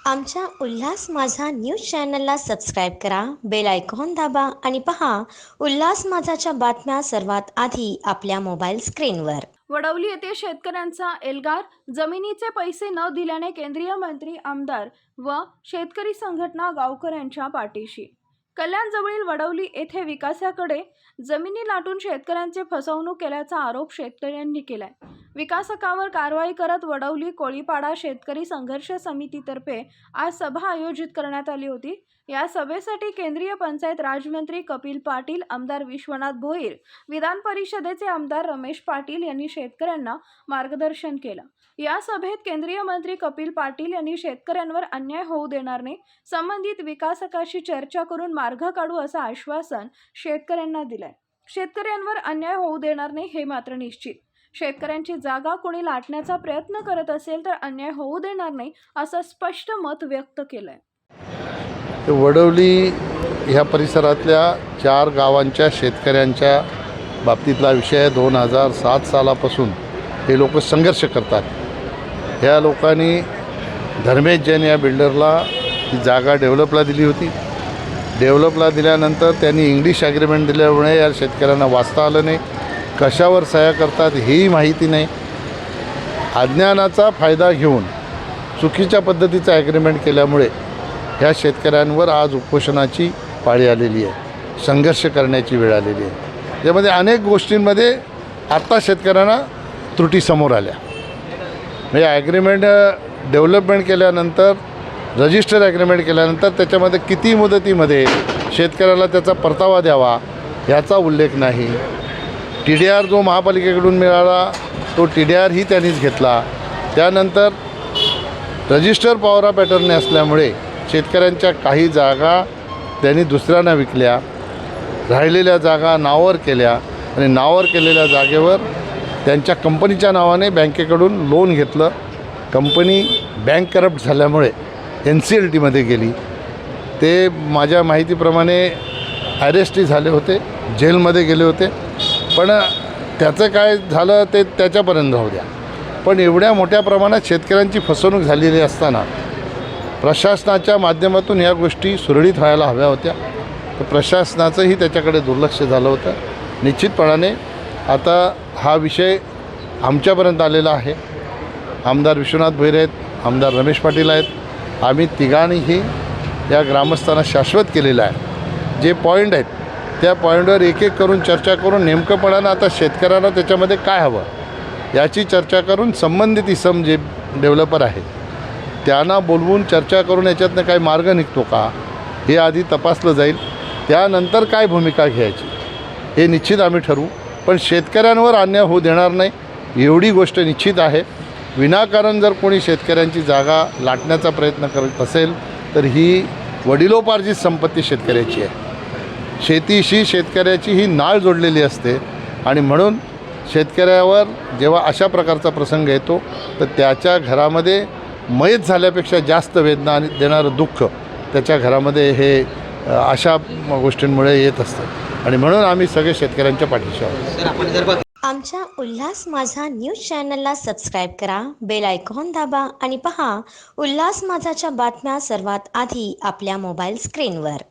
आमच्या उल्हास माझा न्यूज चॅनलला सबस्क्राईब करा, बेल आयकॉन दाबा आणि पहा उल्हास माझाच्या बातम्या सर्वात आधी आपल्या मोबाईल स्क्रीनवर। वडवली येथे शेतकऱ्यांचा एल्गार, जमिनीचे पैसे न दिल्याने केंद्रीय मंत्री, आमदार व शेतकरी संघटना गावकऱ्यांच्या पाठीशी। कल्याणजवळील वडवली येथे विकासाकडे जमिनी लाटून शेतकऱ्यांचे फसवणूक केल्याचा आरोप शेतकऱ्यांनी केलाय। विकासकावर कारवाई करत वडवली कोळीपाडा शेतकरी संघर्ष समितीतर्फे आज सभा आयोजित करण्यात आली होती। या सभेसाठी केंद्रीय पंचायत राजमंत्री कपिल पाटील, आमदार विश्वनाथ भोईर, विधान परिषदेचे आमदार रमेश पाटील यांनी शेतकऱ्यांना मार्गदर्शन केलं। या सभेत केंद्रीय मंत्री कपिल पाटील यांनी शेतकऱ्यांवर अन्याय होऊ देणार नाही, संबंधित विकासकाशी चर्चा करून मार्ग काढू असं आश्वासन शेतकऱ्यांना दिलंय। शेतकऱ्यांवर अन्याय होऊ देणार नाही हे मात्र निश्चित। शेतकऱ्यांची जागा कोणी लाटण्याचा प्रयत्न करत असेल तर अन्याय होऊ देणार नाही असं स्पष्ट मत व्यक्त केलंय। वडवली ह्या परिसरातल्या 4 गावांच्या शेतकऱ्यांच्या बाबतीतला विषय 2007 सालापासून हे लोक संघर्ष करतात। ह्या लोकांनी धर्मेश जैन या बिल्डरला ही जागा डेव्हलपला दिली होती। डेव्हलपला दिल्यानंतर त्यांनी इंग्लिश ॲग्रीमेंट दिल्यामुळे या शेतकऱ्यांना वाचता आलं नाही, कशावर सह्या करतात हेही माहिती नाही। अज्ञानाचा फायदा घेऊन चुकीच्या पद्धतीचं ॲग्रीमेंट केल्यामुळे ह्या शेतकऱ्यांवर आज उपोषणाची पाळी आलेली आहे, संघर्ष करण्याची वेळ आलेली आहे। त्यामध्ये अनेक गोष्टींमध्ये आत्ता शेतकऱ्यांना त्रुटी समोर आल्या। म्हणजे ॲग्रीमेंट डेव्हलपमेंट केल्यानंतर, रजिस्टर ॲग्रीमेंट केल्यानंतर त्याच्यामध्ये किती मुदतीमध्ये शेतकऱ्याला त्याचा परतावा द्यावा याचा उल्लेख नाही। TDR जो महापालिकेकडून मिळाला तो TDR ही त्यांनीच घेतला। त्यानंतर रजिस्टर पॉवर ऑफ अटर्नी असल्यामुळे शेतकऱ्यांच्या काही जागा त्यांनी दुसऱ्यांना विकल्या, राहिलेल्या जागा नावावर केल्या आणि नावावर केलेल्या जागेवर त्यांच्या कंपनीच्या नावाने बँकेकडून लोन घेतलं। कंपनी बँक करप्ट झाल्यामुळे NCLTमध्ये गेली। ते माझ्या माहितीप्रमाणे अरेस्टही झाले होते, जेलमध्ये गेले होते, पण त्याचं काय झालं ते त्याच्यापर्यंत राहू द्या। पण एवढ्या मोठ्या प्रमाणात शेतकऱ्यांची फसवणूक झालेली असताना प्रशासनाच्या माध्यमातून ह्या गोष्टी सुरळीत व्हायला हव्या होत्या, तर प्रशासनाचंही त्याच्याकडे दुर्लक्ष झालं होतं। निश्चितपणाने आता हा विषय आमच्यापर्यंत आलेला आहे। आमदार विश्वनाथ भोईर आहेत, आमदार रमेश पाटील आहेत, आम्ही तिघांनीही या ग्रामस्थांना शाश्वत केलेलं आहे। जे पॉईंट आहेत त्या पॉईंटवर एक एक करून चर्चा करून नेमकंपणानं आता शेतकऱ्यांना त्याच्यामध्ये काय हवं याची चर्चा करून संबंधित इसम जे डेव्हलपर आहेत त्यांना बोलवून चर्चा करून याच्यातनं काही मार्ग निघतो का हे आधी तपासलं जाईल। त्यानंतर काय भूमिका घ्यायची हे निश्चित आम्ही ठरवू, पण शेतकऱ्यांवर अन्याय होऊ देणार नाही एवढी गोष्ट निश्चित आहे। विनाकारण जर कोणी शेतकऱ्यांची जागा लाटण्याचा प्रयत्न करत असेल तर ही वडिलोपार्जित संपत्ती शेतकऱ्याची आहे। शेतीशी शेतकऱ्याची ही नाळ जोडलेली असते आणि म्हणून शेतकऱ्यावर जेव्हा अशा प्रकारचा प्रसंग येतो तर त्याच्या घरामध्ये मयत झाल्यापेक्षा जास्त वेदना आणि देणारं दुःख त्याच्या घरामध्ये हे अशा गोष्टींमुळे येत असतं आणि म्हणून आम्ही सगळे शेतकऱ्यांच्या पाठीशी आहोत। आमच्या उल्हास माझा न्यूज चॅनलला सबस्क्राईब करा, बेल आयकॉन दाबा आणि पहा उल्हास माझाच्या बातम्या सर्वात आधी आपल्या मोबाईल स्क्रीनवर।